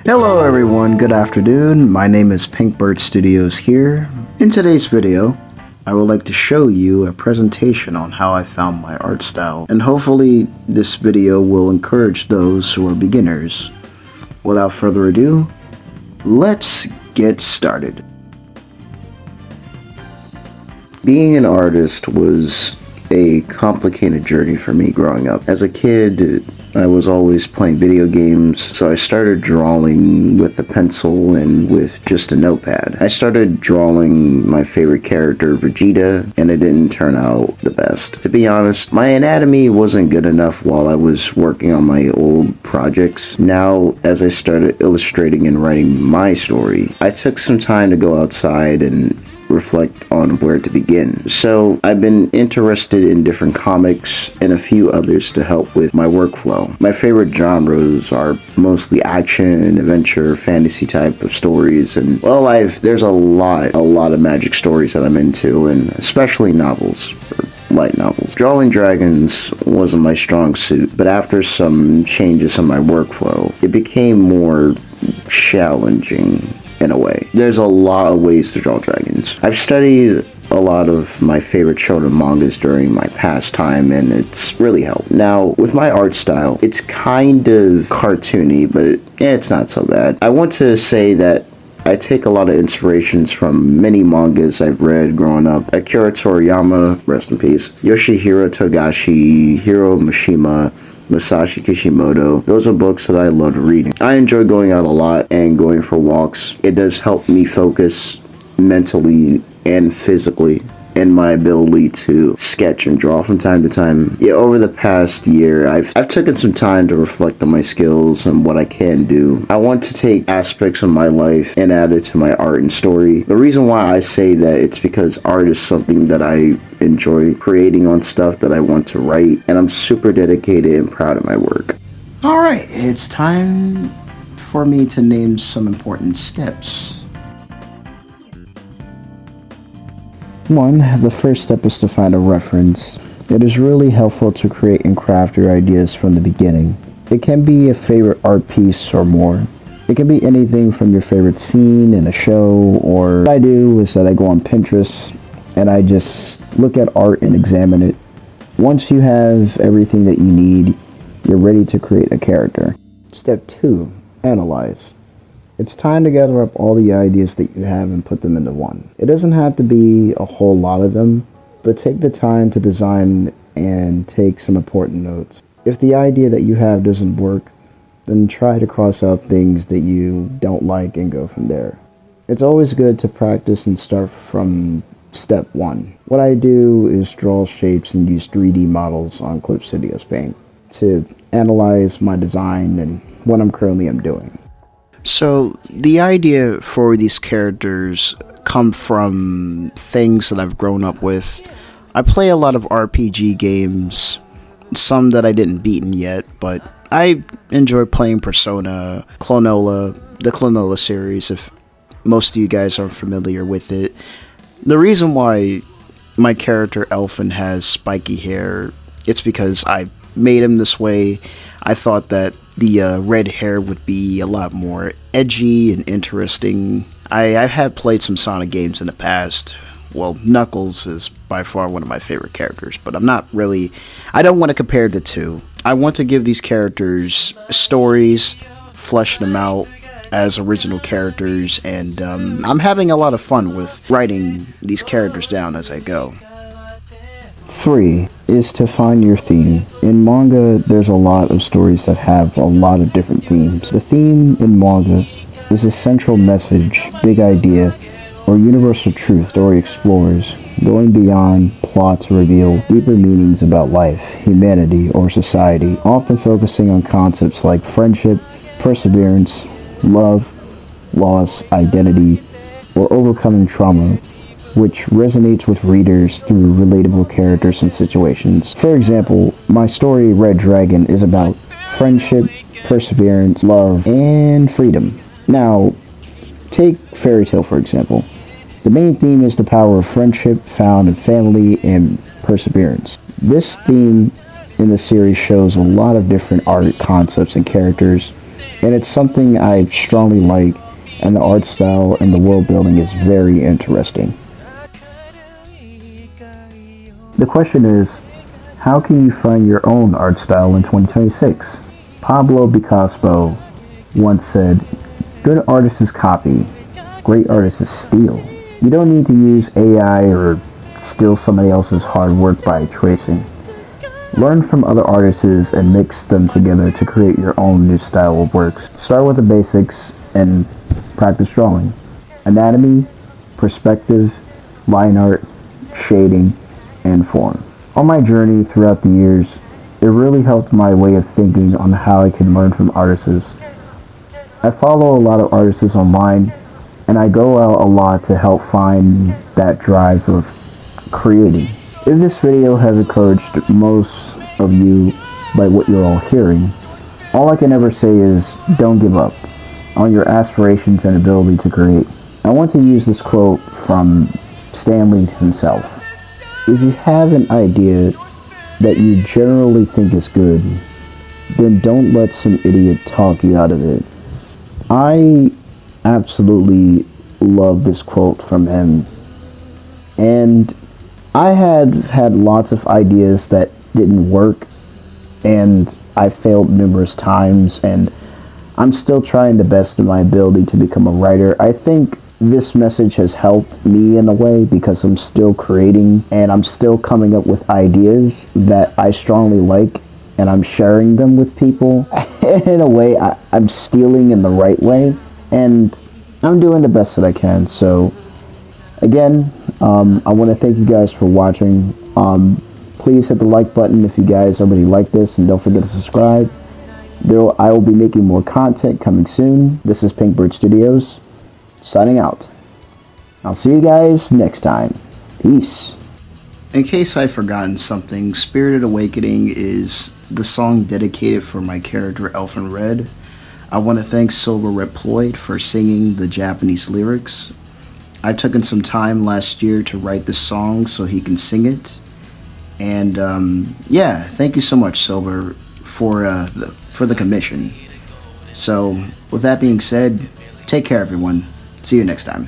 Hello everyone, good afternoon. My name is Pinkbirdstudios here. In today's video, I would like to show you a presentation on how I found my art style, and hopefully this video will encourage those who are beginners. Without further ado, let's get started. Being an artist was a complicated journey for me growing up. As a kid, I was always playing video games, so I started drawing with a pencil and with just a notepad. I started drawing my favorite character, Vegeta, and it didn't turn out the best. To be honest, my anatomy wasn't good enough while I was working on my old projects. Now, as I started illustrating and writing my story, I took some time to go outside and reflect on where to begin. So I've been interested in different comics and a few others to help with my workflow. My favorite genres are mostly action, adventure, fantasy type of stories, and well, there's a lot of magic stories that I'm into, and especially novels. Light novels. Drawing dragons wasn't my strong suit, but after some changes in my workflow, it became more challenging in a way. There's a lot of ways to draw dragons. I've studied a lot of my favorite shonen mangas during my pastime, and it's really helped. Now, with my art style, it's kind of cartoony, but it's not so bad. I want to say that I take a lot of inspirations from many mangas I've read growing up. Akira Toriyama, rest in peace, Yoshihiro Togashi, Hiro Mishima, Masashi Kishimoto. Those are books that I love reading. I enjoy going out a lot and going for walks. It does help me focus mentally and physically, and my ability to sketch and draw from time to time. Yeah, over the past year, I've taken some time to reflect on my skills and what I can do. I want to take aspects of my life and add it to my art and story. The reason why I say that, it's because art is something that I enjoy creating on stuff that I want to write, and I'm super dedicated and proud of my work. Alright, it's time for me to name some important steps. 1. The first step is to find a reference. It is really helpful to create and craft your ideas from the beginning. It can be a favorite art piece or more. It can be anything from your favorite scene in a show, or what I do is that I go on Pinterest and I just look at art and examine it. Once you have everything that you need, you're ready to create a character. Step 2. Analyze. It's time to gather up all the ideas that you have and put them into one. It doesn't have to be a whole lot of them, but take the time to design and take some important notes. If the idea that you have doesn't work, then try to cross out things that you don't like and go from there. It's always good to practice and start from step 1. What I do is draw shapes and use 3D models on Pinkbirdstudios Paint to analyze my design and what I'm currently doing. So the idea for these characters come from things that I've grown up with. I play a lot of RPG games, some that I didn't beaten yet, but I enjoy playing Persona, Klonoa, the Klonoa series, if most of you guys are familiar with it. The reason why my character Elfen has spiky hair, it's because I made him this way. I thought that the red hair would be a lot more edgy and interesting. I have played some Sonic games in the past. Well, Knuckles is by far one of my favorite characters, but I don't want to compare the two. I want to give these characters stories, flesh them out as original characters, and I'm having a lot of fun with writing these characters down as I go. 3 is to find your theme. In manga, there's a lot of stories that have a lot of different themes. The theme in manga is a central message, big idea, or universal truth the story explores, going beyond plot to reveal deeper meanings about life, humanity, or society, often focusing on concepts like friendship, perseverance, love, loss, identity, or overcoming trauma, which resonates with readers through relatable characters and situations. For example, my story Red Dragon is about friendship, perseverance, love, and freedom. Now, take Fairy Tail for example. The main theme is the power of friendship found in family and perseverance. This theme in the series shows a lot of different art concepts and characters, and it's something I strongly like, and the art style and the world building is very interesting. The question is, how can you find your own art style in 2026? Pablo Picasso once said, "Good artists copy, great artists steal." You don't need to use AI or steal somebody else's hard work by tracing. Learn from other artists and mix them together to create your own new style of works. Start with the basics and practice drawing. Anatomy, perspective, line art, shading, and form. On my journey throughout the years, it really helped my way of thinking on how I can learn from artists. I follow a lot of artists online, and I go out a lot to help find that drive of creating. If this video has encouraged most of you by what you're all hearing, all I can ever say is don't give up on your aspirations and ability to create. I want to use this quote from Stanley himself. If you have an idea that you generally think is good, then don't let some idiot talk you out of it. I absolutely love this quote from him, and I had lots of ideas that didn't work, and I failed numerous times, and I'm still trying the best of my ability to become a writer. I think this message has helped me in a way because I'm still creating and I'm still coming up with ideas that I strongly like, and I'm sharing them with people. In a way, I'm stealing in the right way, and I'm doing the best that I can. So again, I want to thank you guys for watching. Please hit the like button if you guys already like this, and don't forget to subscribe. I will be making more content coming soon. This is Pinkbirdstudios, signing out. I'll see you guys next time. Peace. In case I've forgotten something, Spirited Awakening is the song dedicated for my character Elfen Red. I want to thank Silver Reploid for singing the Japanese lyrics. I've taken some time last year to write this song so he can sing it. And yeah, thank you so much, Silver, for the commission. So with that being said, take care everyone. See you next time.